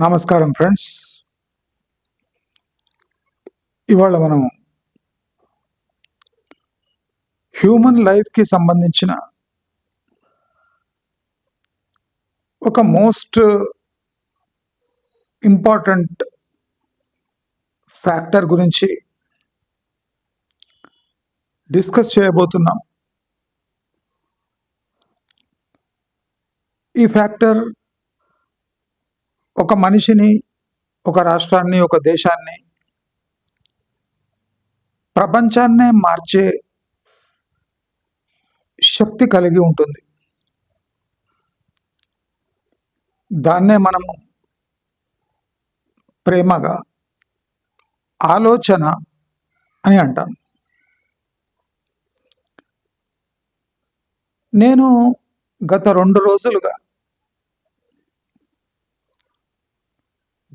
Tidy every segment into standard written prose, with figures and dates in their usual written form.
నమస్కారం ఫ్రెండ్స్. ఇవాళ మనం హ్యూమన్ లైఫ్కి సంబంధించిన ఒక మోస్ట్ ఇంపార్టెంట్ ఫ్యాక్టర్ గురించి డిస్కస్ చేయబోతున్నాం. ఈ ఫ్యాక్టర్ ఒక మనిషిని, ఒక రాష్ట్రాన్ని, ఒక దేశాన్ని, ప్రపంచాన్నే మార్చే శక్తి కలిగి ఉంటుంది. దాన్నే మనము ప్రేమగా ఆలోచన అని అంటాం. నేను గత 2 రోజులుగా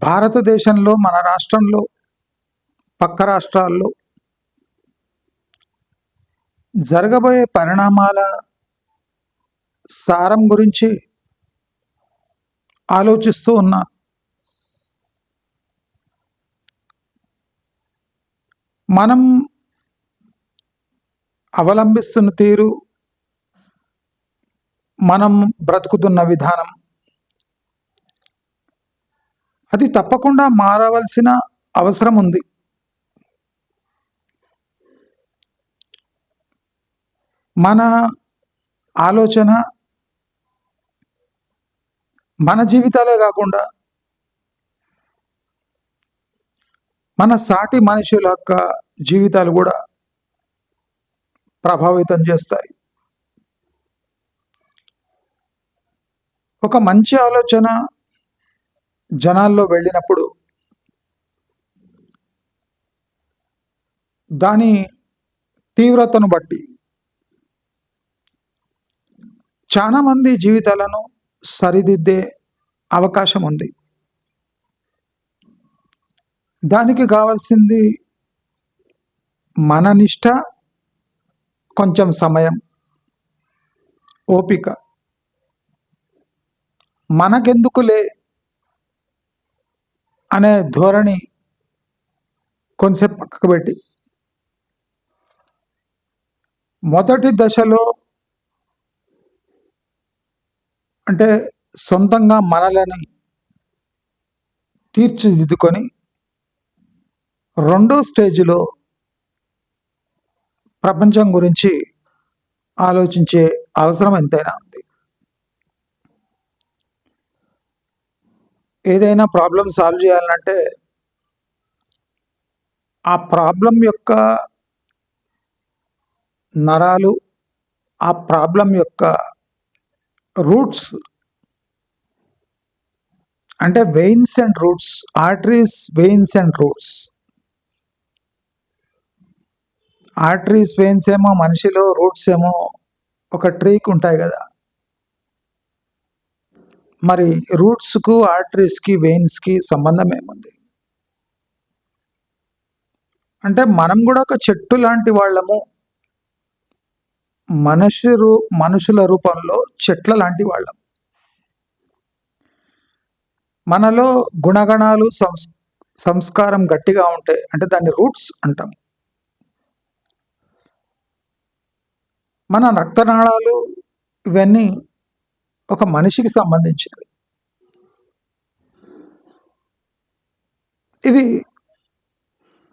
భారతదేశంలో, మన రాష్ట్రంలో, పక్క రాష్ట్రాల్లో జరగబోయే పరిణామాల సారం గురించి ఆలోచిస్తూ ఉన్నాను. మనం అవలంబిస్తున్న తీరు, మనం బ్రతుకుతున్న విధానం, అది తప్పకుండా మారవలసిన అవసరం ఉంది. మన ఆలోచన మన జీవితాలే కాకుండా మన సాటి మనుషుల యొక్క జీవితాలు కూడా ప్రభావితం చేస్తాయి. ఒక మంచి ఆలోచన జనాల్లో వెళ్ళినప్పుడు దాని తీవ్రతను బట్టి చాలామంది జీవితాలను సరిదిద్దే అవకాశం ఉంది. దానికి కావాల్సింది మన నిష్ట, కొంచెం సమయం, ఓపిక. మనకెందుకులే అనే ధోరణి కొంచెం పక్కకు పెట్టి మొదటి దశలో అంటే సొంతంగా మనలని తీర్చిదిద్దుకొని రెండో స్టేజ్లో ప్రపంచం గురించి ఆలోచించే అవసరం ఎంతైనా ఉంది. ఏదైనా ప్రాబ్లం సాల్వ్ చేయాలంటే ఆ ప్రాబ్లం యొక్క నరాలు, ఆ ప్రాబ్లం యొక్క రూట్స్ అంటే veins and roots, arteries, veins and roots. Arteries, veins ఏమో మనిషిలో, రూట్స్ ఏమో ఒక ట్రీకి ఉంటాయి కదా. మరి రూట్స్కు, ఆర్టరీస్కి, వెయిన్స్కి సంబంధం ఏముంది అంటే మనం కూడా ఒక చెట్టు లాంటి వాళ్ళము. మనుషుల రూపంలో చెట్ల లాంటి వాళ్ళం. మనలో గుణగణాలు, సంస్కారం గట్టిగా ఉంటే అంటే దాన్ని రూట్స్ అంటాం. మన రక్తనాళాలు ఇవన్నీ ఒక మనిషికి సంబంధించినవి. ఇవి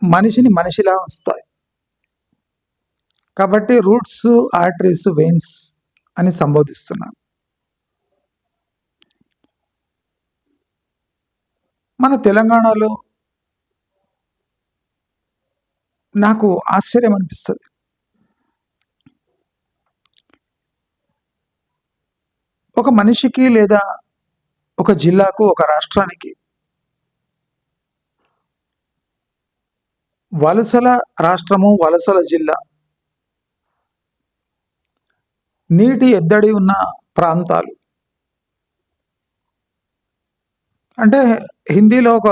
మనిషిని మనిషిలా ఉంచుతాయి. కాబట్టి రూట్స్, ఆర్టరీస్, వెయిన్స్ అని సంబోధిస్తున్నాను. మన తెలంగాణలో నాకు ఆశ్చర్యం అనిపిస్తుంది. ఒక మనిషికి లేదా ఒక జిల్లాకు, ఒక రాష్ట్రానికి వలసల రాష్ట్రము, వలసల జిల్లా, నీటి ఎద్దడి ఉన్న ప్రాంతాలు. అంటే హిందీలో ఒక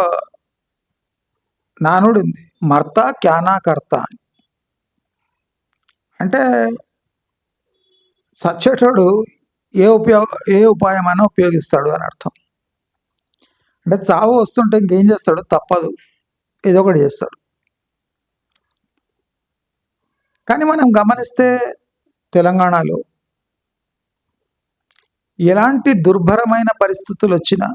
నానుడు ఉంది, మర్తా క్యానా కర్తా అని. అంటే సచ్చేటోడు ఏ ఉపాయమైనా ఉపయోగిస్తాడు అని అర్థం. అంటే చావు వస్తుంటే ఇంకేం చేస్తాడు, తప్పదు, ఏదో ఒకటి చేస్తాడు. కానీ మనం గమనిస్తే తెలంగాణలో ఎలాంటి దుర్భరమైన పరిస్థితులు వచ్చినా,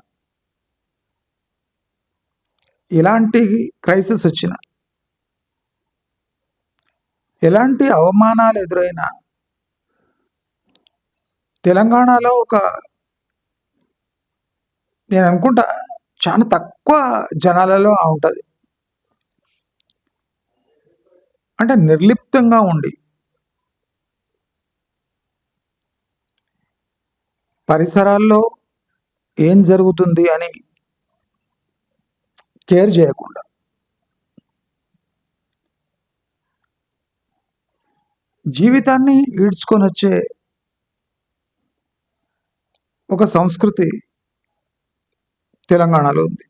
ఎలాంటి క్రైసిస్ వచ్చినా, ఎలాంటి అవమానాలు ఎదురైనా తెలంగాణలో నేను అనుకుంటా చాలా తక్కువ జనాలలో ఉంటుంది. అంటే నిర్లిప్తంగా ఉండి పరిసరాల్లో ఏం జరుగుతుంది అని కేర్ చేయకుండా జీవితాన్ని ఈడ్చుకొని వచ్చే ఒక సంస్కృతి తెలంగాణలో ఉంది.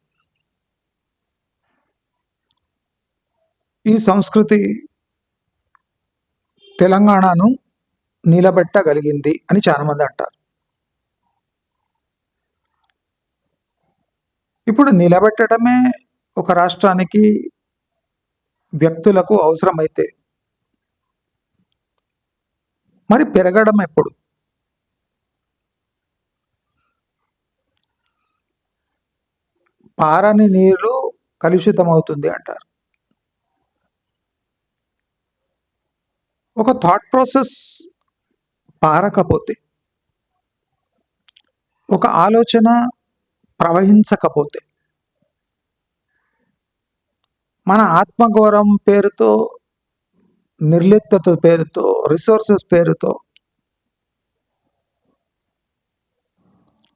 ఈ సంస్కృతి తెలంగాణను నిలబెట్టగలిగింది అని చాలామంది అంటారు. ఇప్పుడు నిలబెట్టడమే ఒక రాష్ట్రానికి, వ్యక్తులకు అవసరమైతే మరి పెరగడం ఎప్పుడు? పారని నీరు కలుషితమవుతుంది అంటారు. ఒక థాట్ ప్రాసెస్ పారకపోతే, ఒక ఆలోచన ప్రవహించకపోతే, మన ఆత్మగౌరవం పేరుతో, నిర్లిప్తత పేరుతో, రిసోర్సెస్ పేరుతో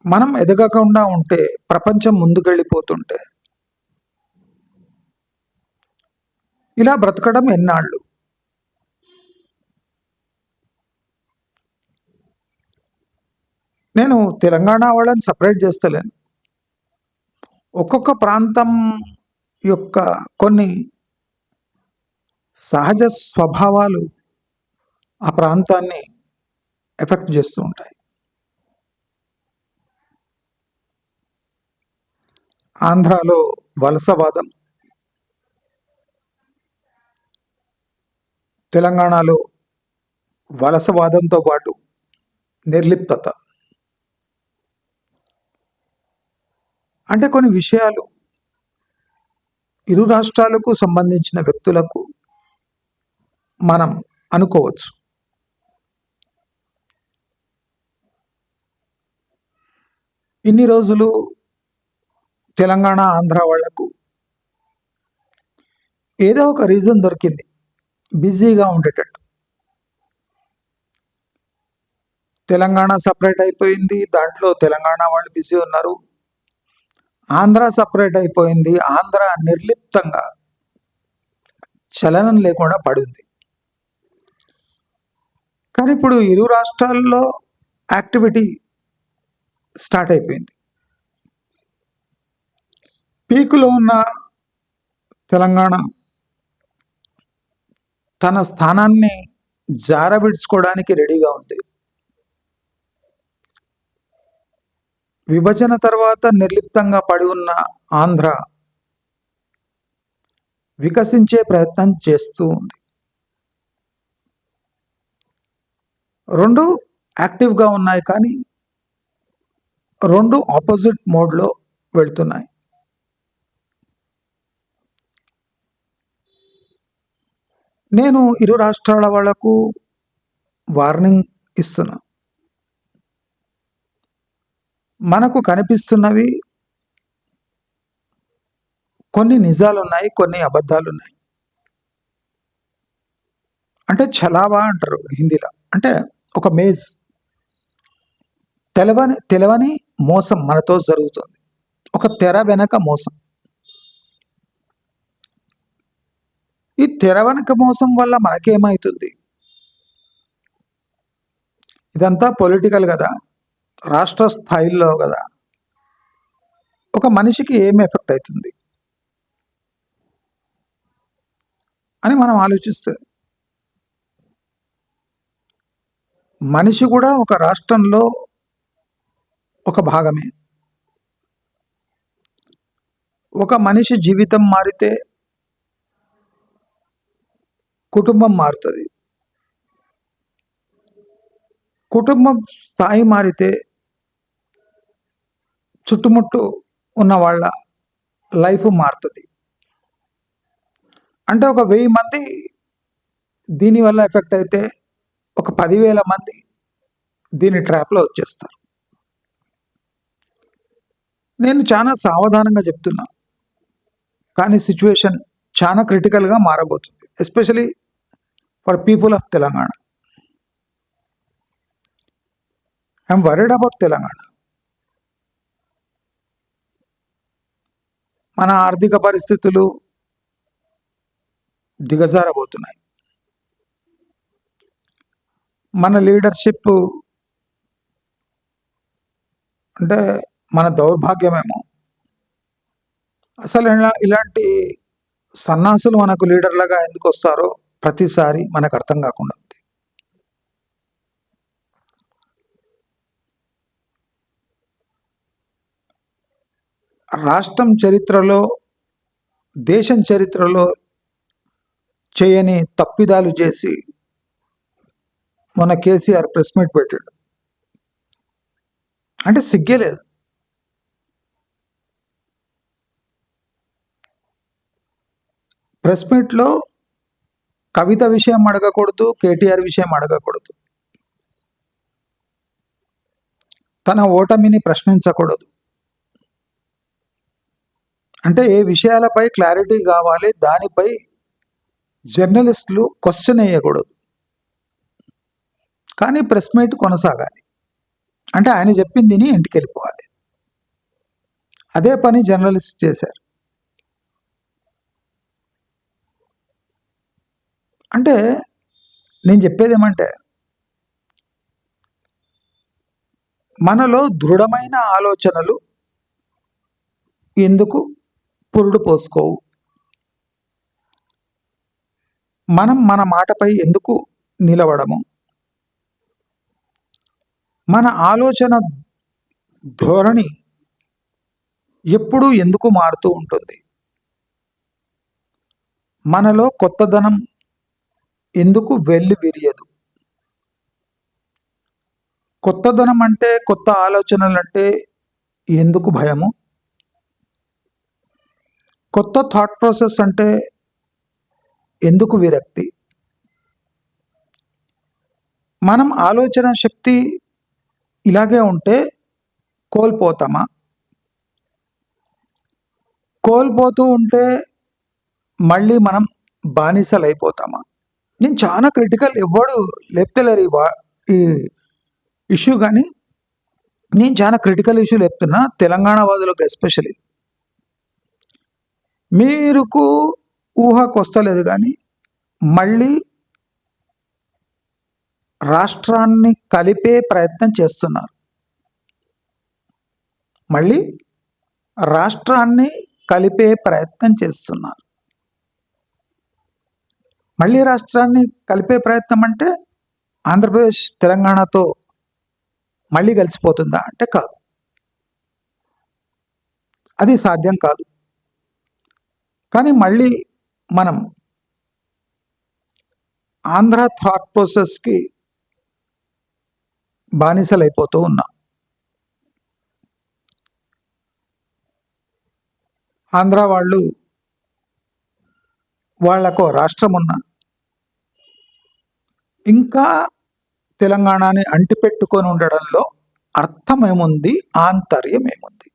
మనం ఎదగకుండా ఉంటే, ప్రపంచం ముందుకెళ్ళిపోతుంటే ఇలా బ్రతకడం ఎన్నాళ్ళు? నేను తెలంగాణ వాళ్ళని సపరేట్ చేస్తలేను. ఒక్కొక్క ప్రాంతం యొక్క కొన్ని సహజ స్వభావాలు ఆ ప్రాంతాన్ని ఎఫెక్ట్ చేస్తూ ఉంటాయి. ఆంధ్రాలో వలసవాదం, తెలంగాణలో వలసవాదంతో పాటు నిర్లిప్తత. అంటే కొన్ని విషయాలు ఇరు రాష్ట్రాలకు సంబంధించిన వ్యక్తులకు మనం అనుకోవచ్చు. ఇన్ని రోజులు తెలంగాణ ఆంధ్ర వాళ్లకు ఏదో ఒక రీజన్ దొరికింది బిజీగా ఉండేటట్టు. తెలంగాణ సపరేట్ అయిపోయింది, దాంట్లో తెలంగాణ వాళ్ళు బిజీ ఉన్నారు. ఆంధ్ర సపరేట్ అయిపోయింది, ఆంధ్ర నిర్లిప్తంగా చలనం లేకుండా పడింది. కానీ ఇప్పుడు ఇరు రాష్ట్రాల్లో యాక్టివిటీ స్టార్ట్ అయిపోయింది. పీకులో ఉన్న తెలంగాణ తన స్థానాన్ని జారవిడ్చుకోవడానికి రెడీగా ఉంది. విభజన తర్వాత నిర్లిప్తంగా పడి ఉన్న ఆంధ్ర వికసించే ప్రయత్నం చేస్తూ ఉంది. రెండు యాక్టివ్గా ఉన్నాయి, కానీ రెండు ఆపోజిట్ మోడ్లో వెళ్తున్నాయి. నేను ఇరు రాష్ట్రాల వాళ్లకు వార్నింగ్ ఇస్తున్నా. మనకు కనిపిస్తున్నవి కొన్ని నిజాలు ఉన్నాయి, కొన్ని అబద్ధాలు ఉన్నాయి. అంటే ఛలావా అంటారు హిందీలో, అంటే ఒక మేజ్, తెలవని మోసం మనతో జరుగుతుంది. ఒక తెర వెనక మోసం. ఈ తెర వెనక మోసం వల్ల మనకేమవుతుంది? ఇదంతా పొలిటికల్ కదా, రాష్ట్ర స్థాయిలో కదా. ఒక మనిషికి ఏం ఎఫెక్ట్ అవుతుంది అని మనం ఆలోచిస్తే, మనిషి కూడా ఒక రాష్ట్రంలో ఒక భాగమే. ఒక మనిషి జీవితం మారితే కుటుంబం మారుతుంది. కుటుంబం స్థాయి మారితే చుట్టుముట్టు ఉన్న వాళ్ళ లైఫ్ మారుతుంది. అంటే ఒక 1000 మంది దీనివల్ల ఎఫెక్ట్ అయితే ఒక 10,000 మంది దీని ట్రాప్లో వచ్చేస్తారు. నేను చాలా సావధానంగా చెప్తున్నా, కానీ సిచ్యువేషన్ చాలా క్రిటికల్గా మారబోతుంది, especially for people of Telangana. I'm worried about Telangana. మన ఆర్థిక పరిస్థితులు దిగజారబోతున్నాయి. మన లీడర్షిప్ అంటే మన దౌర్భాగ్యమేమో. అసలు ఇలాంటి సన్నాసులు మనకు లీడర్లుగా ఎందుకు వస్తారో ప్రతిసారి మనకు అర్థం కాకుండా ఉంది. రాష్ట్రం చరిత్రలో, దేశం చరిత్రలో చేయని తప్పిదాలు చేసి మన కేసీఆర్ ప్రెస్ మీట్ పెట్టాడు. అంటే సిగ్గే లేదు. ప్రెస్ మీట్లో కవిత విషయం అడగకూడదు, కేటీఆర్ విషయం అడగకూడదు, తన ఓటమిని ప్రశ్నించకూడదు. అంటే ఏ విషయాలపై క్లారిటీ కావాలి, దానిపై జర్నలిస్టులు క్వశ్చన్ వేయకూడదు, కానీ ప్రెస్ మీట్ కొనసాగాలి. అంటే ఆయన చెప్పిందిని ఇంటికి వెళ్ళిపోవాలి. అదే పని జర్నలిస్ట్ చేశారు. అంటే నేను చెప్పేది ఏమంటే, మనలో దృఢమైన ఆలోచనలు ఎందుకు పురుడు పోసుకోవు? మనం మన మాటపై ఎందుకు నిలవడము? మన ఆలోచన ధోరణి ఎప్పుడూ ఎందుకు మారుతూ ఉంటుంది? మనలో కొత్తదనం ఎందుకు వెళ్ళి విరియదు? కొత్తదనం అంటే, కొత్త ఆలోచనలు అంటే ఎందుకు భయము? కొత్త థాట్ ప్రాసెస్ అంటే ఎందుకు విరక్తి? మనం ఆలోచన శక్తి ఇలాగే ఉంటే కోల్పోతామా? కోల్పోతూ ఉంటే మళ్ళీ మనం బానిసలైపోతామా? నేను చాలా క్రిటికల్, ఎవడు లేపుతలేరు ఈ ఇష్యూ, కానీ నేను చాలా క్రిటికల్ ఇష్యూ లేపుతున్నా తెలంగాణ వాదులకు ఎస్పెషలీ. మీరుకు ఊహకు వస్తలేదు, కానీ మళ్ళీ రాష్ట్రాన్ని కలిపే ప్రయత్నం చేస్తున్నారు. మళ్ళీ రాష్ట్రాన్ని కలిపే ప్రయత్నం చేస్తున్నారు. మళ్ళీ రాష్ట్రాన్ని కలిపే ప్రయత్నం అంటే ఆంధ్రప్రదేశ్ తెలంగాణతో మళ్ళీ కలిసిపోతుందా అంటే కాదు, అది సాధ్యం కాదు. కానీ మళ్ళీ మనం ఆంధ్ర థాట్ ప్రాసెస్కి బానిసలైపోతూ ఉన్నాం. ఆంధ్ర వాళ్ళు వాళ్లకు రాష్ట్రం ఉన్నా ఇంకా తెలంగాణని అంటిపెట్టుకొని ఉండడంలో అర్థమేముంది, ఆంతర్యం ఏముంది?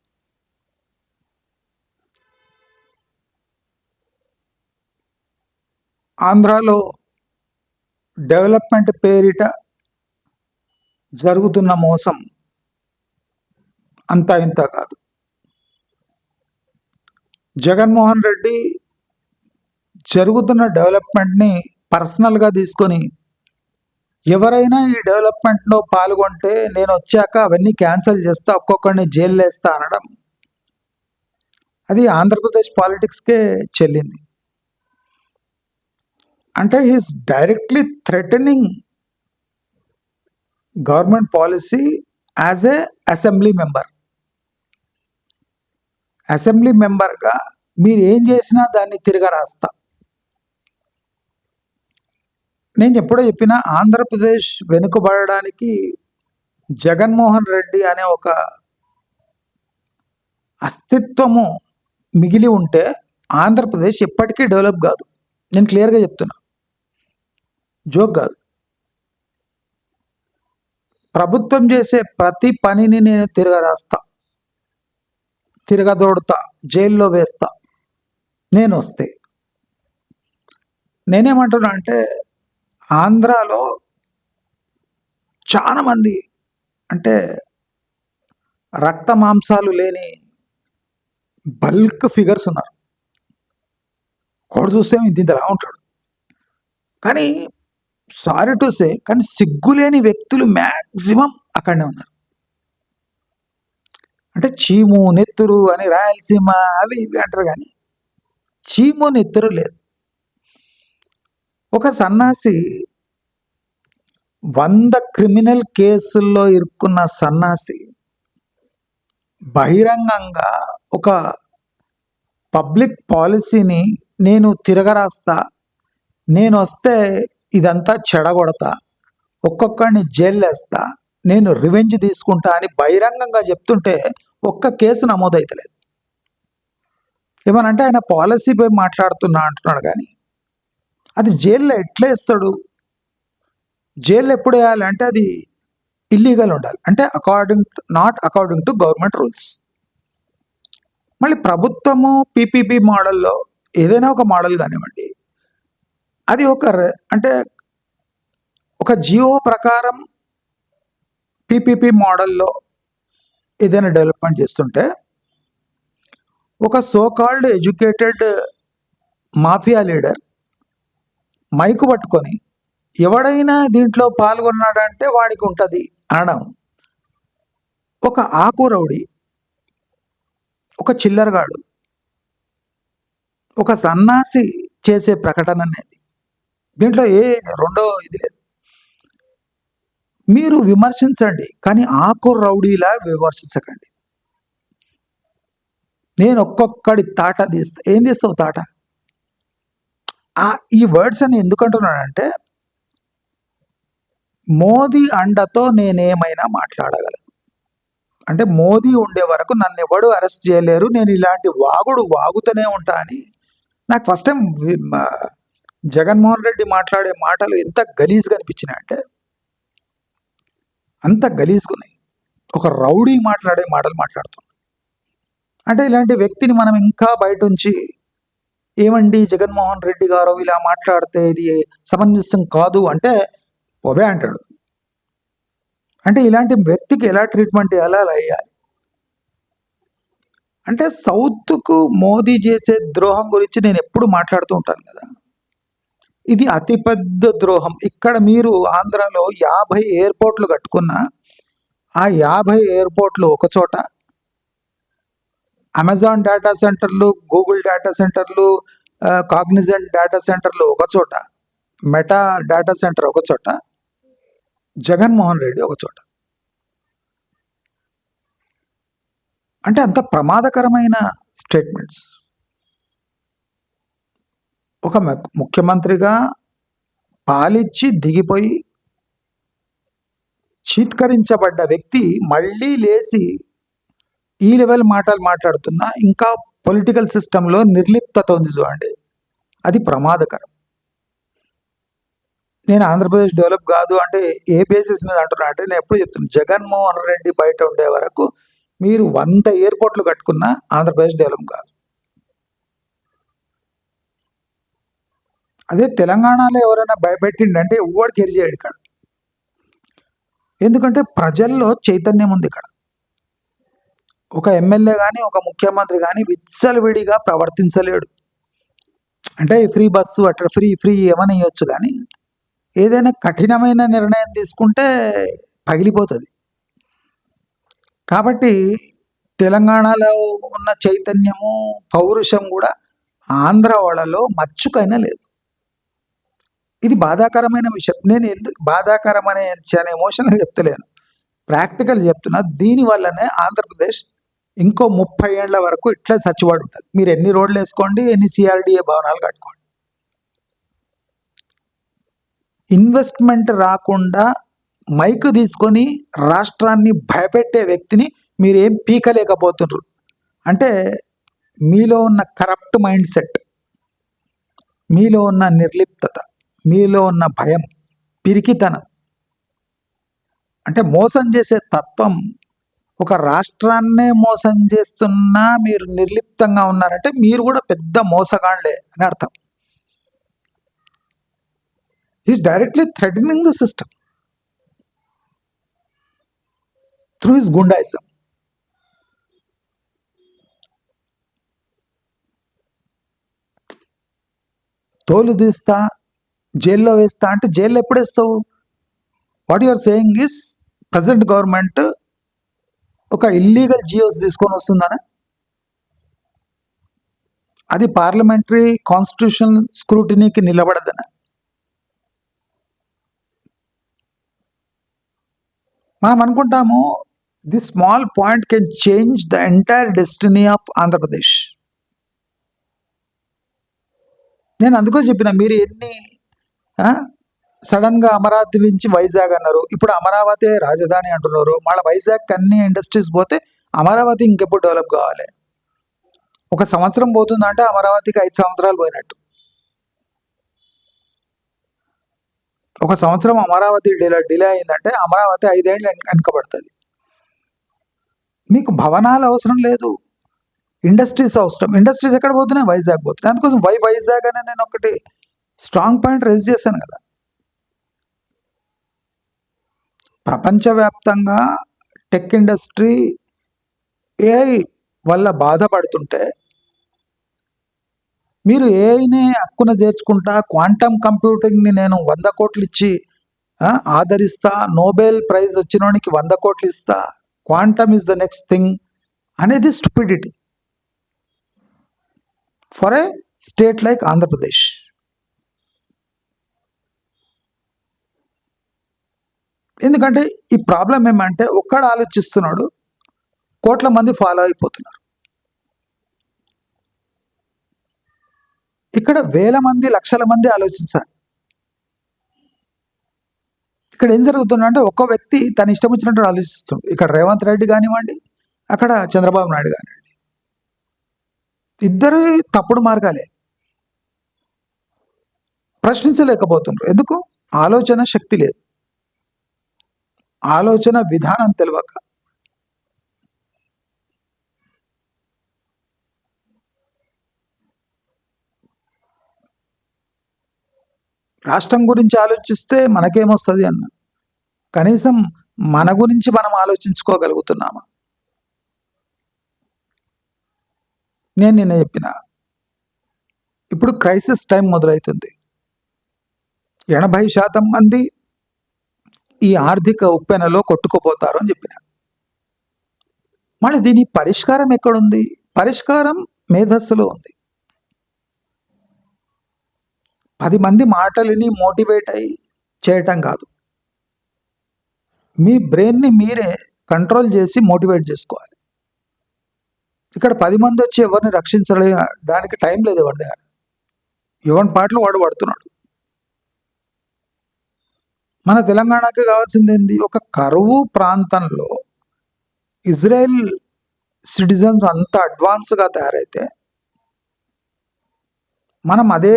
ఆంధ్రాలో డెవలప్మెంట్ పేరిట జరుగుతున్న మోసం అంతా ఇంత కాదు. జగన్మోహన్ రెడ్డి జరుగుతున్న డెవలప్మెంట్ని పర్సనల్గా తీసుకొని, ఎవరైనా ఈ డెవలప్మెంట్లో పాల్గొంటే నేను వచ్చాక అవన్నీ క్యాన్సిల్ చేస్తా, ఒక్కొక్కరిని జైల్లో వేస్తా అనడం, అది ఆంధ్రప్రదేశ్ పాలిటిక్స్కే చెల్లింది. అంటే he's directly threatening government policy as a assembly member. Assembly మెంబర్గా మీరు ఏం చేసినా దాన్ని తిరగ రాస్తా. నేను ఎప్పుడో చెప్పిన ఆంధ్రప్రదేశ్ వెనుకబడడానికి జగన్మోహన్ రెడ్డి అనే ఒక అస్తిత్వము మిగిలి ఉంటే ఆంధ్రప్రదేశ్ ఎప్పటికీ డెవలప్ కాదు. నేను క్లియర్గా చెప్తున్నా, జోక్ కాదు. ప్రభుత్వం చేసే ప్రతి పనిని నేను తిరగరాస్తా, తిరగదోడుతా, జైల్లో వేస్తా నేను వస్తే. నేనేమంటున్నా అంటే ఆంధ్రాలో చాలామంది అంటే రక్త మాంసాలు లేని బల్క్ ఫిగర్స్ ఉన్నారు. కోడు చూస్తే ఇంతలా ఉంటాడు, కానీ సారీ టు సే కానీ సిగ్గులేని వ్యక్తులు మ్యాక్సిమం అక్కడనే ఉన్నారు. అంటే చీము నెత్తురు అని రాయలసీమ అవి ఇవి అంటారు, కానీ చీము నెత్తురు లేదు. ఒక సన్నాసి 100 క్రిమినల్ కేసుల్లో ఇరుక్కున్న సన్నాసి బహిరంగంగా ఒక పబ్లిక్ పాలసీని నేను తిరగరాస్తా, నేను వస్తే ఇదంతా చెడగొడతా, ఒక్కొక్కడిని జైల్లేస్తా, నేను రివెంజ్ తీసుకుంటా అని బహిరంగంగా చెప్తుంటే ఒక్క కేసు నమోదవుతలేదు. ఏమనంటే ఆయన పాలసీపై మాట్లాడుతున్నా అంటున్నాడు, కానీ అది జైల్లో ఎట్లా వేస్తాడు? జైల్లో ఎప్పుడు వేయాలంటే అది ఇల్లీగల్ ఉండాలి, అంటే not according to government rules. మళ్ళీ ప్రభుత్వము పీపీపీ మోడల్లో ఏదైనా ఒక మోడల్ కానివ్వండి, అది అంటే ఒక జియో ప్రకారం పీపీపీ మోడల్లో ఏదైనా డెవలప్మెంట్ చేస్తుంటే ఒక so called educated mafia leader mic పట్టుకొని ఎవడైనా దీంట్లో పాల్గొన్నాడంటే వాడికి ఉంటుంది అనడం ఒక ఆకు రౌడీ, ఒక చిల్లరగాడు, ఒక సన్నాసి చేసే ప్రకటన అనేది. దీంట్లో రెండో ఇది లేదు. మీరు విమర్శించండి, కానీ ఆకు రౌడీలా విమర్శించకండి. నేను ఒక్కొక్కడి తాట తీస్తా. ఏం తీస్తావు తాట? ఈ వర్డ్స్ అని ఎందుకు అంటున్నానంటే మోదీ అండతో నేనేమైనా మాట్లాడగలను. అంటే మోదీ ఉండే వరకు నన్ను ఎవడు అరెస్ట్ చేయలేరు, నేను ఇలాంటి వాగుతూనే ఉంటా అని నాకు ఫస్ట్ టైం జగన్మోహన్ రెడ్డి మాట్లాడే మాటలు ఎంత గలీజ్గా అనిపించినాయి అంటే అంత గలీజ్గా ఉన్నాయి. ఒక రౌడీ మాట్లాడే మాటలు మాట్లాడుతున్నాం. అంటే ఇలాంటి వ్యక్తిని మనం ఇంకా బయట ఉంచి ఏమండి జగన్మోహన్ రెడ్డి గారు ఇలా మాట్లాడితే ఇది సమంజసం కాదు అంటే పొబే అంటాడు. అంటే ఇలాంటి వ్యక్తికి ఎలా ట్రీట్మెంట్ ఎలా వేయాలి అంటే సౌత్కు మోదీ చేసే ద్రోహం గురించి నేను ఎప్పుడు మాట్లాడుతూ ఉంటాను కదా. ఇది అతిపెద్ద ద్రోహం. ఇక్కడ మీరు ఆంధ్రాలో 50 ఎయిర్పోర్ట్లు కట్టుకున్నా ఆ 50 ఎయిర్పోర్ట్లు ఒకచోట, అమెజాన్ డేటా సెంటర్లు, గూగుల్ డేటా సెంటర్లు, కాగ్నిజెంట్ డేటా సెంటర్లు ఒకచోట, మెటా డేటా సెంటర్ ఒకచోట, జగన్మోహన్ రెడ్డి ఒకచోట. అంటే అంత ప్రమాదకరమైన స్టేట్మెంట్స్. ఒక ముఖ్యమంత్రిగా పాలిచ్చి దిగిపోయి చీత్కరించబడ్డ వ్యక్తి మళ్ళీ లేచి ఈ లెవెల్ మాటలు మాట్లాడుతున్నా ఇంకా పొలిటికల్ సిస్టంలో నిర్లిప్తత ఉంది చూడండి, అది ప్రమాదకరం. నేను ఆంధ్రప్రదేశ్ డెవలప్ కాదు అంటే ఏ బేసిస్ మీద అంటున్నా అంటే నేను ఎప్పుడు చెప్తున్నాను, జగన్మోహన్ రెడ్డి బయట ఉండే వరకు మీరు 100 ఎయిర్పోర్ట్లు కట్టుకున్నా ఆంధ్రప్రదేశ్ డెవలప్ కాదు. అదే తెలంగాణలో ఎవరైనా భయపెట్టిండంటే ఎవడు కేర్ చేయడు ఇక్కడ. ఎందుకంటే ప్రజల్లో చైతన్యం ఉంది ఇక్కడ. ఒక ఎమ్మెల్యే కానీ ఒక ముఖ్యమంత్రి కానీ విచ్చలవిడిగా ప్రవర్తించలేడు. అంటే ఫ్రీ బస్సు అట్లా ఫ్రీ ఏమని ఇవ్వచ్చు, కానీ ఏదైనా కఠినమైన నిర్ణయం తీసుకుంటే పగిలిపోతుంది. కాబట్టి తెలంగాణలో ఉన్న చైతన్యము పౌరుషం కూడా ఆంధ్ర వాళ్ళలో మచ్చుకైనా లేదు. ఇది బాధాకరమైన విషయం. నేను ఎందుకు బాధాకరం చాలా ఎమోషనల్గా చెప్తలేను, ప్రాక్టికల్ చెప్తున్నా. దీనివల్లనే ఆంధ్రప్రదేశ్ ఇంకో 30 ఏళ్ల వరకు ఇట్లా సచ్చివాడు ఉంటుంది. మీరు ఎన్ని రోడ్లు వేసుకోండి, ఎన్ని సిఆర్డిఏ భవనాలు కట్టుకోండి, ఇన్వెస్ట్మెంట్ రాకుండా మైక్ తీసుకొని రాష్ట్రాన్ని భయపెట్టే వ్యక్తిని మీరేం పీకలేకపోతున్నారు. అంటే మీలో ఉన్న కరప్ట్ మైండ్ సెట్, మీలో ఉన్న నిర్లిప్తత, మీలో ఉన్న భయం, పిరికితనం, అంటే మోసం చేసే తత్వం, ఒక రాష్ట్రాన్నే మోసం చేస్తున్నా మీరు నిర్లిప్తంగా ఉన్నారంటే మీరు కూడా పెద్ద మోసగాళ్లే అని అర్థం. Is directly threatening the system through his goondaism. తోలు తీస్తా, జైల్లో వేస్తా అంటే జైల్లో ఎప్పుడు వేస్తావు? What you are saying is present government ఒక ఇల్లీగల్ జియోస్ తీసుకొని వస్తుందనే, అది పార్లమెంటరీ కాన్స్టిట్యూషన్ స్క్రూటినీకి నిలబడదనే. మనం అనుకుంటాము the small point can change the entire destiny of Andhra Pradesh. నేను అందుకో చెప్పిన, మీరు ఎన్ని సడన్గా అమరావతి నుంచి వైజాగ్ అన్నారు, ఇప్పుడు అమరావతి రాజధాని అంటున్నారు, మళ్ళీ వైజాగ్ అన్ని ఇండస్ట్రీస్ పోతే అమరావతి ఇంకెప్పుడు డెవలప్ కావాలి? 1 సంవత్సరం పోతుందంటే అమరావతికి 5 సంవత్సరాలు పోయినట్టు. 1 సంవత్సరం అమరావతి డిలే అయిందంటే అమరావతి 5 ఏళ్ళు వెనుకబడుతుంది. మీకు భవనాలు అవసరం లేదు, ఇండస్ట్రీస్ అవసరం. ఇండస్ట్రీస్ ఎక్కడ పోతున్నాయి? వైజాగ్ పోతున్నాయి. అందుకోసం వైజాగ్ అని నేను ఒకటి స్ట్రాంగ్ పాయింట్ రైజ్ చేశాను కదా. ప్రపంచవ్యాప్తంగా టెక్ ఇండస్ట్రీ ఏఐ వల్ల బాధపడుతుంటే మీరు ఏఐని హక్కున చేర్చుకుంటా, క్వాంటమ్ కంప్యూటింగ్ని నేను 100 కోట్లు ఇచ్చి ఆదరిస్తా, నోబెల్ ప్రైజ్ వచ్చినోనికి 100 కోట్లు ఇస్తా, quantum is the next thing అనేది stupidity for a state like Andhra Pradesh. ఎందుకంటే ఈ ప్రాబ్లం ఏమంటే ఒక్కడు ఆలోచిస్తున్నాడు, కోట్ల మంది ఫాలో అయిపోతున్నారు. ఇక్కడ వేల మంది, లక్షల మంది ఆలోచించాలి. ఇక్కడ ఏం జరుగుతుందంటే ఒక్క వ్యక్తి తన ఇష్టం వచ్చినట్టు ఆలోచిస్తుంది. ఇక్కడ రేవంత్ రెడ్డి కానివ్వండి, అక్కడ చంద్రబాబు నాయుడు కానివ్వండి, ఇద్దరు తప్పుడు మార్గాలే. ప్రశ్నించలేకపోతున్నారు. ఎందుకు? ఆలోచన శక్తి లేదు, ఆలోచన విధానం తెలియక. రాష్ట్రం గురించి ఆలోచిస్తే మనకేమొస్తుంది అన్న, కనీసం మన గురించి మనం ఆలోచించుకోగలుగుతున్నామా? నేను నిన్న చెప్పిన, ఇప్పుడు క్రైసిస్ టైం మొదలవుతుంది. 80% మంది ఈ ఆర్థిక ఉప్పెనలో కొట్టుకుపోతారు అని చెప్పిన. మళ్ళీ దీని పరిష్కారం ఎక్కడుంది? పరిష్కారం మేధస్సులో ఉంది. 10 మంది మాటలని మోటివేట్ అయ్యి చేయటం కాదు, మీ బ్రెయిన్ని మీరే కంట్రోల్ చేసి మోటివేట్ చేసుకోవాలి. ఇక్కడ 10 మంది వచ్చి ఎవరిని రక్షించడానికి టైం లేదు ఎవరి దగ్గర. ఎవరి పాటలు వాడు పడుతున్నాడు. మన తెలంగాణకి కావాల్సింది ఏంది? ఒక కరువు ప్రాంతంలో ఇజ్రాయెల్ సిటిజన్స్ అంత అడ్వాన్స్గా తయారైతే మనం అదే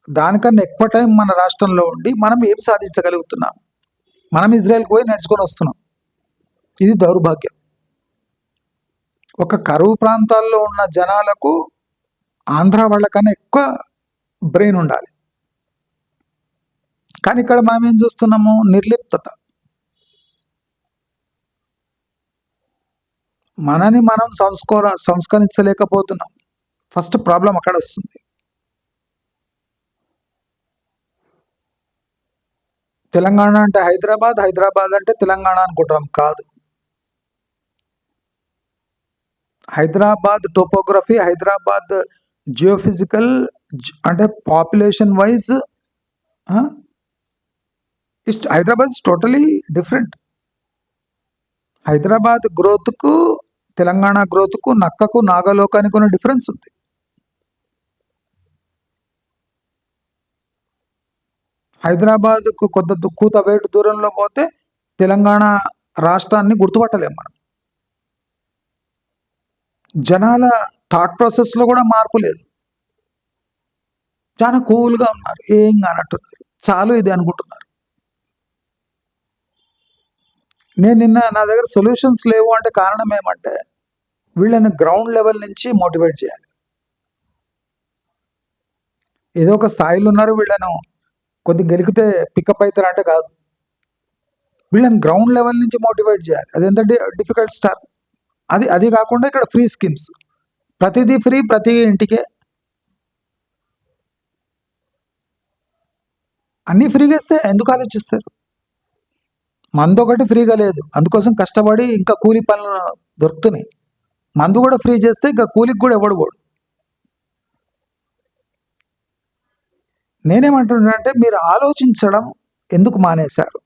దానికన్నా ఎక్కువ టైం మన రాష్ట్రంలో ఉండి మనం ఏం సాధించగలుగుతున్నాం? మనం ఇజ్రాయెల్కి పోయి నడుచుకొని వస్తున్నాం. ఇది దౌర్భాగ్యం. ఒక కరువు ప్రాంతాల్లో ఉన్న జనాలకు ఆంధ్ర వాళ్ళకన్నా ఎక్కువ బ్రెయిన్ ఉండాలి. కానీ ఇక్కడ మనం ఏం చూస్తున్నాము? నిర్లిప్తత. మనని మనం సంస్కరించలేకపోతున్నాం. ఫస్ట్ ప్రాబ్లం అక్కడ వస్తుంది. తెలంగాణ అంటే హైదరాబాద్, హైదరాబాద్ అంటే తెలంగాణ అనుకుంటాం. కాదు. హైదరాబాద్ టోపోగ్రఫీ, హైదరాబాద్ జియోఫిజికల్ అంటే population wise Hyderabad is totally different. Hyderabad గ్రోత్కు తెలంగాణ గ్రోత్కు నక్కకు నాగలోకానికి ఉన్న డిఫరెన్స్ ఉంది. హైదరాబాద్కు కొద్ది కూతవేటు దూరంలో పోతే తెలంగాణ రాష్ట్రాన్ని గుర్తుపట్టలేం మనం. జనాల థాట్ ప్రాసెస్లో కూడా మార్పు లేదు. చాలా కూల్గా ఉన్నారు, ఏం కానట్టున్నారు, చాలు ఇది అనుకుంటున్నారు. నేను నిన్న నా దగ్గర సొల్యూషన్స్ లేవు అంటే కారణం ఏమంటే వీళ్ళని గ్రౌండ్ లెవెల్ నుంచి మోటివేట్ చేయాలి. ఏదో ఒక స్థాయిలో ఉన్నారు, వీళ్ళను కొద్ది గెలికితే పికప్ అవుతారంటే కాదు, వీళ్ళని గ్రౌండ్ లెవెల్ నుంచి మోటివేట్ చేయాలి. అది ఎంత డిఫికల్ట్ స్టార్ట్. అది కాకుండా ఇక్కడ ఫ్రీ స్కీమ్స్, ప్రతిదీ ఫ్రీ, ప్రతి ఇంటికే అన్నీ ఫ్రీగా ఇస్తే ఎందుకు ఆలోచిస్తారు? మందు ఒకటి ఫ్రీగా లేదు, అందుకోసం కష్టపడి ఇంకా కూలి పనులు దొరుకుతున్నాయి. మందు కూడా ఫ్రీ చేస్తే ఇంకా కూలికి కూడా ఎవడు పోడు. నేనేమంటున్నానంటే మీరు ఆలోచించడం ఎందుకు మానేశారు?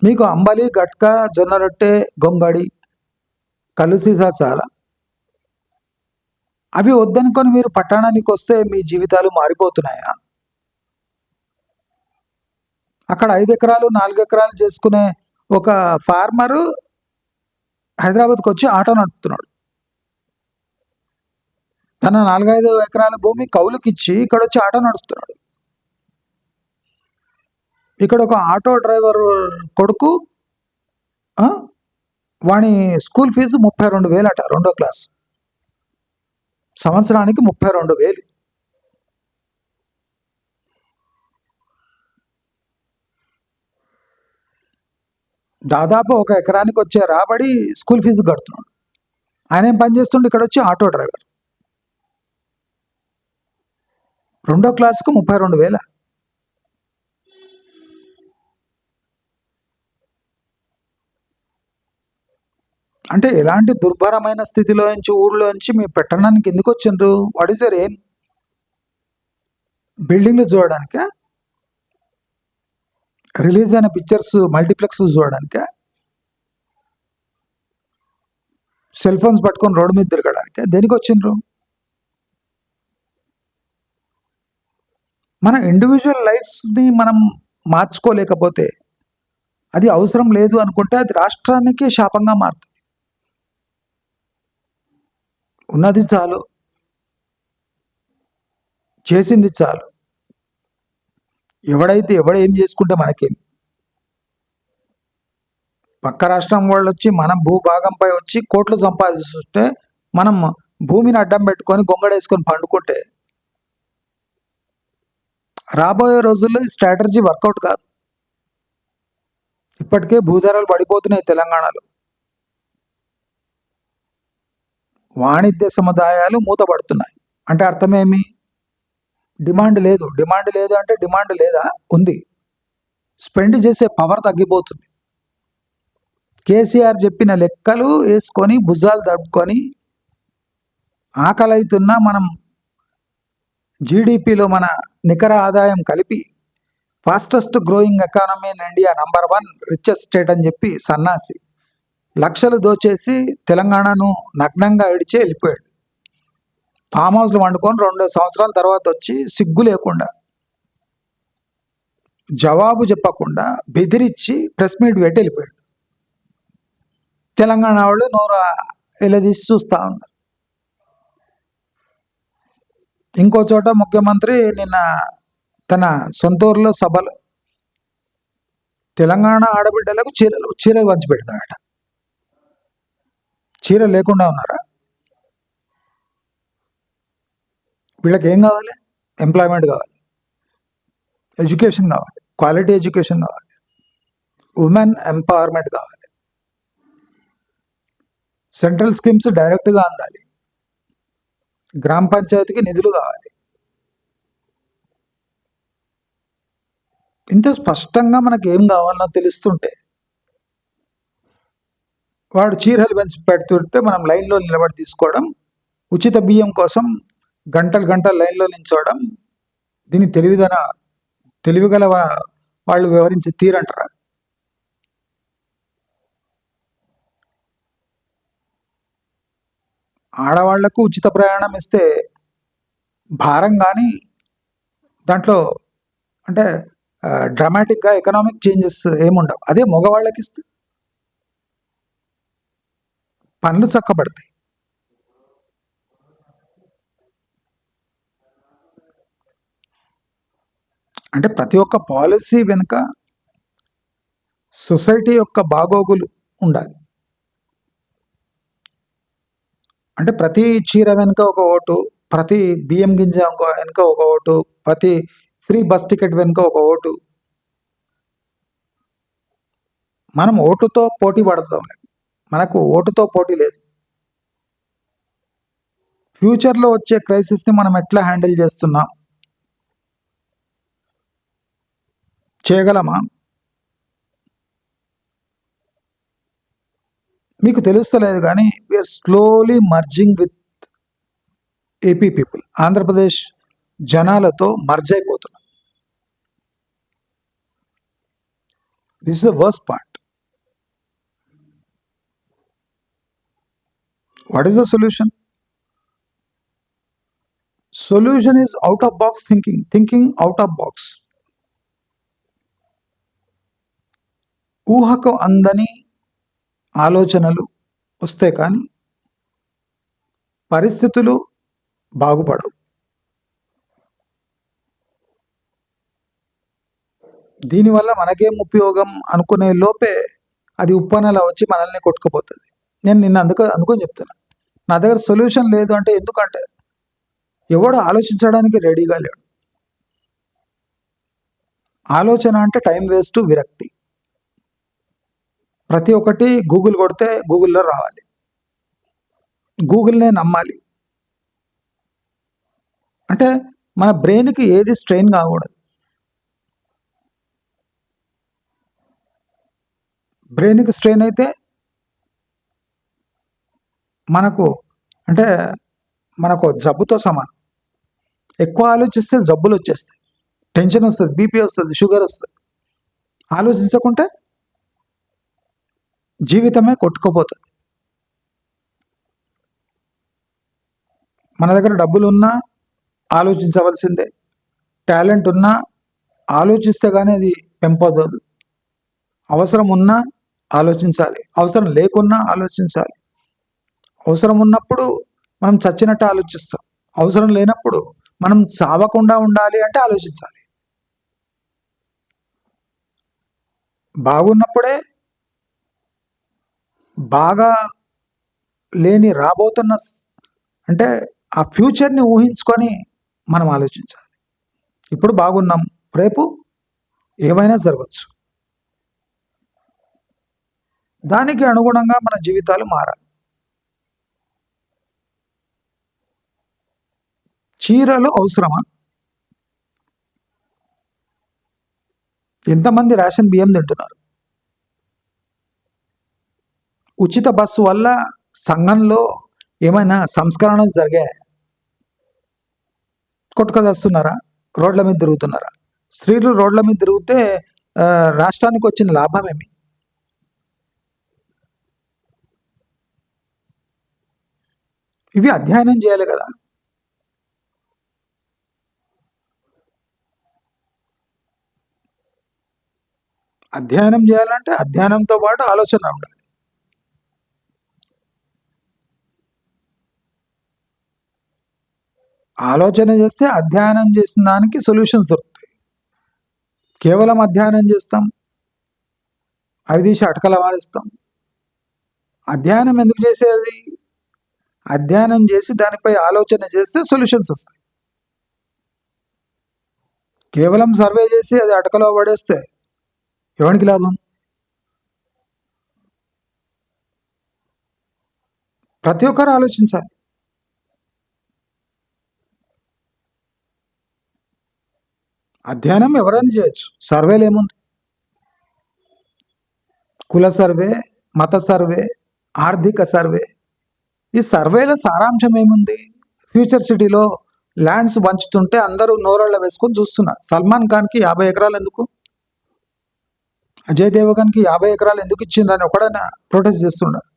మీకు అంబలి, గట్క, జొన్న రొట్టె, గొంగడి, కళ్ళు సీసా చాలా. అవి వద్దనుకొని మీరు పట్టణానికి వస్తే మీ జీవితాలు మారిపోతున్నాయా? అక్కడ 5 ఎకరాలు 4 ఎకరాలు చేసుకునే ఒక ఫార్మరు హైదరాబాద్కి వచ్చి ఆటో నడుపుతున్నాడు. తన 4-5 ఎకరాల భూమి కౌలుకిచ్చి ఇక్కడ వచ్చి ఆటో నడుపుతున్నాడు. ఇక్కడ ఒక ఆటో డ్రైవర్ కొడుకు వాని స్కూల్ ఫీజు 32,000 అట, 2వ క్లాస్, సంవత్సరానికి 32,000. దాదాపు 1 ఎకరానికి వచ్చే రాబడి స్కూల్ ఫీజు కడుతున్నాడు. ఆయన ఏం పని చేస్తుండే? ఇక్కడ వచ్చి ఆటో డ్రైవర్. 2వ క్లాసుకు 32,000. అంటే ఎలాంటి దుర్భరమైన స్థితిలో నుంచి, ఊళ్ళో నుంచి మీ పట్టణానికి ఎందుకు వచ్చిండ్రు? వాట్ ఈస్ యర్ ఏం? బిల్డింగ్లు చూడడానిక? రిలీజ్ అయిన పిక్చర్స్ మల్టీప్లెక్స్ చూడడానిక? సెల్ ఫోన్స్ పట్టుకొని రోడ్డు మీద తిరగడానిక? దేనికి వచ్చిండ్రు? మన ఇండివిజువల్ లైఫ్స్ని మనం మార్చుకోలేకపోతే, అది అవసరం లేదు అనుకుంటే అది రాష్ట్రానికి శాపంగా మారుతుంది. ఉన్నది చాలు, చేసింది చాలు, ఎవడు ఏం చేసుకుంటే మనకేం. పక్క రాష్ట్రం వాళ్ళు వచ్చి మనం భూభాగంపై వచ్చి కోట్లు సంపాదిస్తుంటే మనం భూమిని అడ్డం పెట్టుకొని గొంగడేసుకొని పండుకుంటే రాబోయే రోజుల్లో ఈ స్ట్రాటజీ వర్కౌట్ కాదు. ఇప్పటికే భూధరలు పడిపోతున్నాయి తెలంగాణలో. వాణిజ్య సముదాయాలు మూతపడుతున్నాయి. అంటే అర్థమేమి? డిమాండ్ లేదు. డిమాండ్ లేదు అంటే డిమాండ్ లేదా? ఉంది. స్పెండ్ చేసే పవర్ తగ్గిపోతుంది. కేసీఆర్ చెప్పిన లెక్కలు వేసుకొని భుజాలు దడుపుకొని ఆకలి అవుతున్నా మనం జీడిపిలో మన నికర ఆదాయం కలిపి fastest growing economy in India, number 1 richest state అని చెప్పి సన్నాసి లక్షలు దోచేసి తెలంగాణను నగ్నంగా ఇడిచి వెళ్ళిపోయాడు. ఫామ్ హౌస్లు వండుకొని 2 సంవత్సరాల తర్వాత వచ్చి సిగ్గు లేకుండా, జవాబు చెప్పకుండా బెదిరించి ప్రెస్ మీట్ పెట్టి వెళ్ళిపోయాడు. తెలంగాణ వాళ్ళు నోరు ఎలదీసి చూస్తూ ఉన్నారు. ఇంకో చోట ముఖ్యమంత్రి నిన్న తన సొంత ఊరిలో సభలు తెలంగాణ ఆడబిడ్డలకు చీరలు పంచి పెడతాడట. చీర లేకుండా ఉన్నారా? వీళ్ళకి ఏం కావాలి? ఎంప్లాయ్మెంట్ కావాలి, ఎడ్యుకేషన్ కావాలి, క్వాలిటీ ఎడ్యుకేషన్ కావాలి, ఉమెన్ ఎంపవర్మెంట్ కావాలి, సెంట్రల్ స్కీమ్స్ డైరెక్ట్గా అందాలి, గ్రామ పంచాయతీకి నిధులు కావాలి. ఇంత స్పష్టంగా మనకి ఏం కావాలనో తెలుస్తుంటే వాడు చీరలు పెంచి పెడుతుంటే మనం లైన్లో నిలబడి తీసుకోవడం, ఉచిత బియ్యం కోసం గంటలు లైన్లో నిల్చోవడం, దీన్ని తెలివిగల వాళ్ళు వివరించి తీరంటారా? ఆడవాళ్లకు ఉచిత ప్రయాణం ఇస్తే భారం కానీ దాంట్లో అంటే డ్రామాటిక్గా ఎకనామిక్ చేంజెస్ ఏముండవు. అదే మగవాళ్ళకి ఇస్తే పనులు చక్కబడతాయి. అంటే ప్రతి ఒక్క పాలసీ వెనుక సొసైటీ యొక్క బాగోగులు ఉండాలి. అంటే ప్రతి చీర వెనుక ఒక ఓటు, ప్రతి బియ్యం గింజ వెనుక ఒక ఓటు, ప్రతి ఫ్రీ బస్ టికెట్ వెనుక ఒక ఓటు. మనం ఓటుతో పోటీ పడతాం, మనకు ఓటుతో పోటీ లేదు. ఫ్యూచర్లో వచ్చే క్రైసిస్ని మనం ఎట్లా హ్యాండిల్ చేస్తున్నాం, చేయగలమా? మీకు తెలుస్తలేదు కానీ we are slowly merging with AP people. Andhra Pradesh జనాలతో మర్జ్ అయిపోతున్నాం. This is the worst part. What is the solution? Solution is out of box thinking out of box. ఊహకు అందని ఆలోచనలు వస్తే కానీ పరిస్థితులు బాగుపడవు. దీనివల్ల మనకేం ఉపయోగం అనుకునే లోపే అది ఉప్పనలా వచ్చి మనల్ని కొట్టుకుపోతుంది. నేను నిన్న అందుకొని చెప్తున్నా, నా దగ్గర సొల్యూషన్ లేదు అంటే ఎందుకంటే ఎవడు ఆలోచించడానికి రెడీగా లేడు. ఆలోచన అంటే టైం వేస్ట్, విరక్తి. ప్రతి ఒక్కటి గూగుల్ కొడితే గూగుల్లో రావాలి, గూగుల్నే నమ్మాలి. అంటే మన బ్రెయిన్కి ఏది స్ట్రెయిన్ కాకూడదు. బ్రెయిన్కి స్ట్రెయిన్ అయితే మనకు అంటే మనకు జబ్బుతో సమానం. ఎక్కువ ఆలోచిస్తే జబ్బులు వచ్చేస్తాయి, టెన్షన్ వస్తుంది, బీపీ వస్తుంది, షుగర్ వస్తుంది. ఆలోచించకుంటే జీవితమే కొట్టుకుపోతుంది. మన దగ్గర డబ్బులు ఉన్నా ఆలోచించవలసిందే, టాలెంట్ ఉన్నా ఆలోచిస్తే కానీ అది పెంపొందదు. అవసరం ఉన్నా ఆలోచించాలి, అవసరం లేకున్నా ఆలోచించాలి. అవసరం ఉన్నప్పుడు మనం చచ్చినట్టు ఆలోచిస్తాం, అవసరం లేనప్పుడు మనం సావకుండా ఉండాలి అంటే ఆలోచించాలి. బాగున్నప్పుడే బాగా లేని రాబోతున్న అంటే ఆ ఫ్యూచర్ని ఊహించుకొని మనం ఆలోచించాలి. ఇప్పుడు బాగున్నాం, రేపు ఏమైనా జరగచ్చు. దానికి అనుగుణంగా మన జీవితాలు మారాలి. చీరలు అవసరమా? ఎంతమంది రేషన్ బియ్యం తింటున్నారు? ఉచిత బస్సు వల్ల సంఘంలో ఏమైనా సంస్కరణలు జరిగాయి? కొట్టుకదస్తున్నారా? రోడ్ల మీద తిరుగుతున్నారా? స్త్రీలు రోడ్ల మీద తిరిగితే రాష్ట్రానికి వచ్చిన లాభం ఏమి? ఇవి అధ్యయనం చేయాలి కదా. అధ్యయనం చేయాలంటే అధ్యయనంతో పాటు ఆలోచన ఉండాలి. ఆలోచన చేస్తే అధ్యయనం చేసిన దానికి సొల్యూషన్స్ దొరుకుతాయి. కేవలం అధ్యయనం చేస్తాం, అవి తీసి అటకల వాడిస్తాం. అధ్యయనం ఎందుకు చేసేది? అధ్యయనం చేసి దానిపై ఆలోచన చేస్తే సొల్యూషన్స్ వస్తాయి. కేవలం సర్వే చేసి అది అటకలో పడేస్తే ఎవరికి లాభం? ప్రతి ఒక్కరు ఆలోచించాలి. అధ్యయనం ఎవరైనా చేయొచ్చు, సర్వేలు ఏముంది? కుల సర్వే, మత సర్వే, ఆర్థిక సర్వే. ఈ సర్వేల సారాంశం ఏముంది? ఫ్యూచర్ సిటీలో ల్యాండ్స్ పంచుతుంటే అందరూ నోరళ్ళ వేసుకొని చూస్తున్నారు. సల్మాన్ ఖాన్కి 50 ఎకరాలు ఎందుకు, అజయ్ దేవగన్కి 50 ఎకరాలు ఎందుకు ఇచ్చిందని ఒకడైనా ప్రొటెస్ట్ చేస్తున్నారు.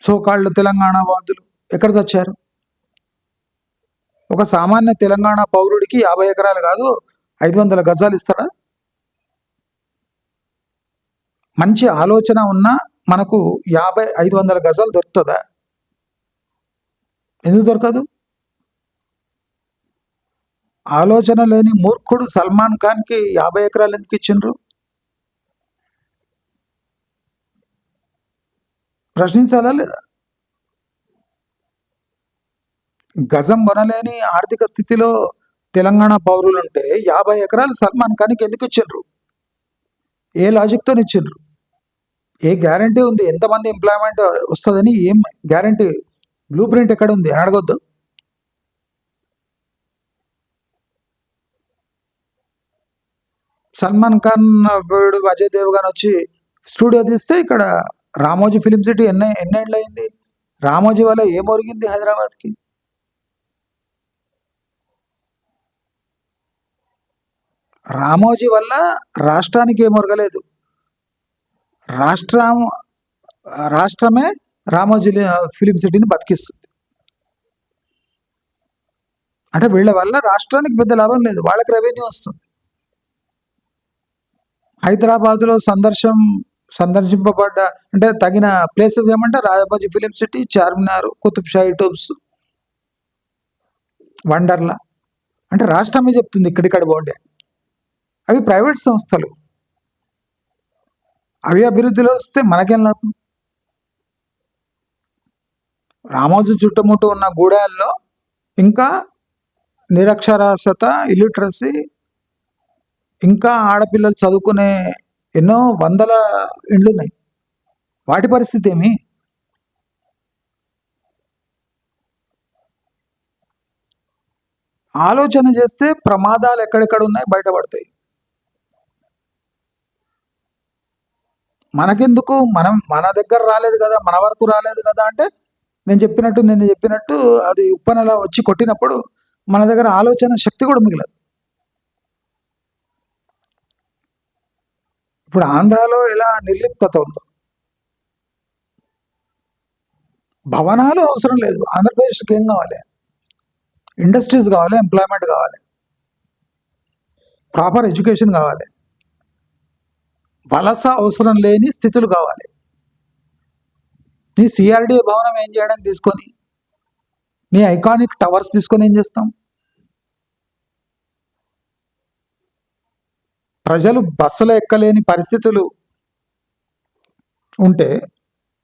సోకాళ్ళు తెలంగాణ వాదులు ఎక్కడ చచ్చారు? ఒక సామాన్య తెలంగాణ పౌరుడికి 50 ఎకరాలు కాదు 500 గజాలు ఇస్తాడా? మంచి ఆలోచన ఉన్నా మనకు 500 గజాలు దొరుకుతుందా? ఎందుకు దొరకదు? ఆలోచన లేని మూర్ఖుడు సల్మాన్ ఖాన్కి 50 ఎకరాలు ఎందుకు ఇచ్చిండ్రు? ప్రశ్నించాలా లేదా? గజం కొనలేని ఆర్థిక స్థితిలో తెలంగాణ పౌరులు ఉంటే 50 ఎకరాలు సల్మాన్ ఖాన్కి ఎందుకు ఇచ్చిండ్రు? ఏ లాజిక్తో ఇచ్చిండ్రు? ఏ గ్యారంటీ ఉంది? ఎంతమంది ఎంప్లాయ్మెంట్ వస్తుందని ఏం గ్యారంటీ? బ్లూ ప్రింట్ ఎక్కడ ఉంది అని అడగొద్దు. సల్మాన్ ఖాన్ వీడు అజయ్ దేవగన్ వచ్చి స్టూడియో తీస్తే ఇక్కడ రామోజీ ఫిలిం సిటీ ఎన్నేళ్ళు అయింది? రామోజీ వల్ల ఏం ఒరిగింది హైదరాబాద్కి? రామోజీ వల్ల రాష్ట్రానికి ఏం ఒరగలేదు. రాష్ట్రమే రామోజీ ఫిలిం సిటీని బతికిస్తుంది. అంటే వీళ్ళ వల్ల రాష్ట్రానికి పెద్ద లాభం లేదు, వాళ్ళకి రెవెన్యూ వస్తుంది. హైదరాబాద్లో సందర్శింపబడ్డ అంటే తగిన ప్లేసెస్ ఏమంటే రామోజీ ఫిలిం సిటీ, చార్మినార్, కుతుబ్షాహీ టూబ్స్, వండర్లా. అంటే రాష్ట్రమే చెప్తుంది ఇక్కడిక్కడ బాగుండే. అవి ప్రైవేట్ సంస్థలు. అవి అభివృద్ధిలో వస్తే మనకేం లాభం? రామోజీ చుట్టుముట్టు ఉన్న గూడాల్లో ఇంకా నిరక్షరాస్యత, ఇల్లిటరసీ, ఇంకా ఆడపిల్లలు చదువుకునే ఎన్నో వందల ఇండ్లు ఉన్నాయి. వాటి పరిస్థితి ఏమి? ఆలోచన చేస్తే ప్రమాదాలు ఎక్కడెక్కడ ఉన్నాయి బయటపడతాయి. మనకెందుకు? మన దగ్గర రాలేదు కదా, మన వరకు రాలేదు కదా అంటే నేను చెప్పినట్టు అది ఉప్పనలా వచ్చి కొట్టినప్పుడు మన దగ్గర ఆలోచన శక్తి కూడా మిగలదు. ఇప్పుడు ఆంధ్రాలో ఎలా నిర్లిప్తత ఉందో, భవనాలు అవసరం లేదు. ఆంధ్రప్రదేశ్కి ఏం కావాలి? ఇండస్ట్రీస్ కావాలి, ఎంప్లాయ్మెంట్ కావాలి, ప్రాపర్ ఎడ్యుకేషన్ కావాలి, వలస అవసరం లేని స్థితులు కావాలి. నీ సిఆర్డీఏ భవనం ఏం చేయడానికి తీసుకొని, నీ ఐకానిక్ టవర్స్ తీసుకొని ఏం చేస్తాం? ప్రజలు బస్సులు ఎక్కలేని పరిస్థితులు ఉంటే,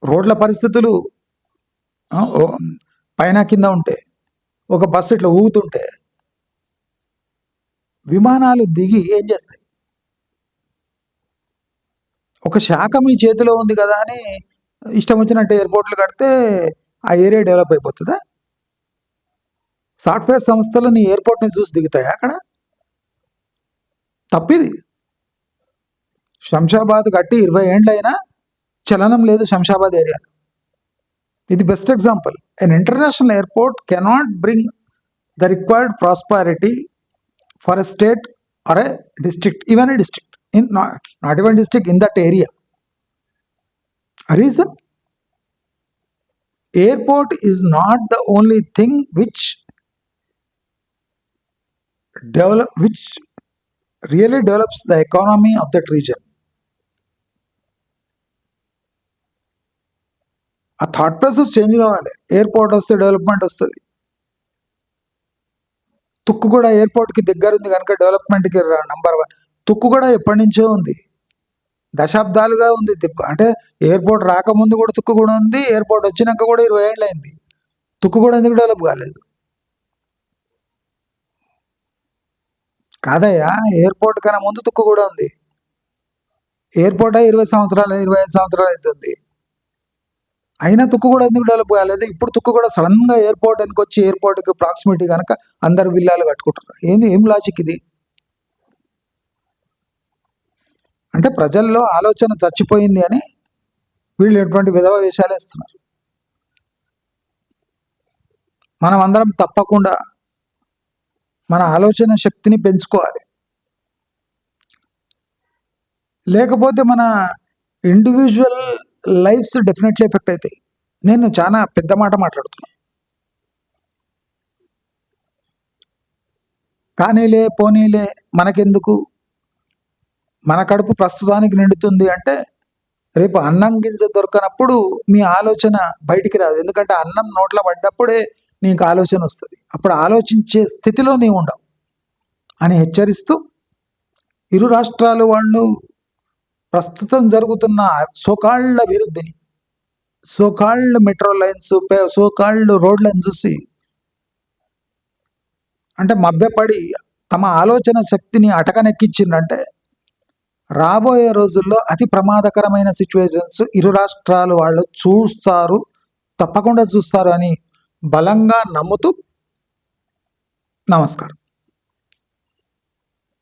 రోడ్ల పరిస్థితులు పైన కింద ఉంటే, ఒక బస్సు ఇట్లా ఊగుతుంటే విమానాలు దిగి ఏం చేస్తాయి? ఒక శాఖ మీ చేతిలో ఉంది కదా అని ఇష్టం వచ్చినట్టు ఎయిర్పోర్ట్లు కడితే ఆ ఏరియా డెవలప్ అయిపోతుందా? సాఫ్ట్వేర్ సంస్థలు నీ ఎయిర్పోర్ట్ని చూసి దిగుతాయా అక్కడ? తప్పిది. శంషాబాద్ కట్టి 20 ఏండ్లైనా చలనం లేదు శంషాబాద్ ఏరియాలో. ఇది best example. An international airport cannot bring the required prosperity for a state or a district, even a district, not even district, in that area. A reason? Airport is not the only thing which really develops the economy of that region. ఆ thought process change కావాలి. Airport వస్తే development వస్తుంది. తుక్కు కూడా ఎయిర్పోర్ట్కి దగ్గర ఉంది కనుక డెవలప్మెంట్కి నంబర్ 1. తుక్కు కూడా ఎప్పటి నుంచో ఉంది, దశాబ్దాలుగా ఉంది. అంటే ఎయిర్పోర్ట్ రాకముందు కూడా తుక్కు కూడా ఉంది, ఎయిర్పోర్ట్ వచ్చినాక కూడా 20 ఏళ్ళు అయింది. తుక్కు కూడా ఎందుకు డెవలప్ కాలేదు? కాదయ్యా, ఎయిర్పోర్ట్ కన్నా ముందు తుక్కు కూడా ఉంది. ఎయిర్పోర్ట్ 20 సంవత్సరాలు 25 సంవత్సరాలు అవుతుంది, అయినా తుక్కు కూడా ఎందుకు డెవలప్ కాలేదు? ఇప్పుడు తుక్కు కూడా సడన్గా ఎయిర్పోర్ట్ వెనుకొచ్చి ఎయిర్పోర్ట్కి ప్రాక్సిమిటీ కనుక అందరు విల్లాలు కట్టుకుంటారు. ఏం లాజిక్ ఇది? అంటే ప్రజల్లో ఆలోచన చచ్చిపోయింది అని వీళ్ళు ఎటువంటి విధవ వేషాలు వేస్తున్నారు. మనం అందరం తప్పకుండా మన ఆలోచన శక్తిని పెంచుకోవాలి. లేకపోతే మన ఇండివిజువల్ లైఫ్స్ డెఫినెట్లీ ఎఫెక్ట్ అవుతాయి. నేను చాలా పెద్ద మాట మాట్లాడుతున్నా. కానీలే పోనీలే మనకెందుకు, మన కడుపు ప్రస్తుతానికి నిండుతుంది అంటే రేపు అన్నం గింజ దొరకనప్పుడు మీ ఆలోచన బయటికి రాదు. ఎందుకంటే అన్నం నోట్లో పడ్డప్పుడే నీకు ఆలోచన వస్తుంది. అప్పుడు ఆలోచించే స్థితిలో నీవు ఉండవు అని హెచ్చరిస్తూ, ఇరు రాష్ట్రాలు వాళ్ళు ప్రస్తుతం జరుగుతున్న సోకాళ్ళ అభివృద్ధిని, సోకాళ్ళ మెట్రో లైన్స్, సోకాళ్ళ రోడ్లను చూసి అంటే మభ్యపడి తమ ఆలోచన శక్తిని అటకనెక్కించిందంటే రాబోయే రోజుల్లో అతి ప్రమాదకరమైన సిచ్యువేషన్స్ ఇరు రాష్ట్రాలు వాళ్ళు చూస్తారు, తప్పకుండా చూస్తారు అని బలంగా నమ్ముతూ నమస్కారం.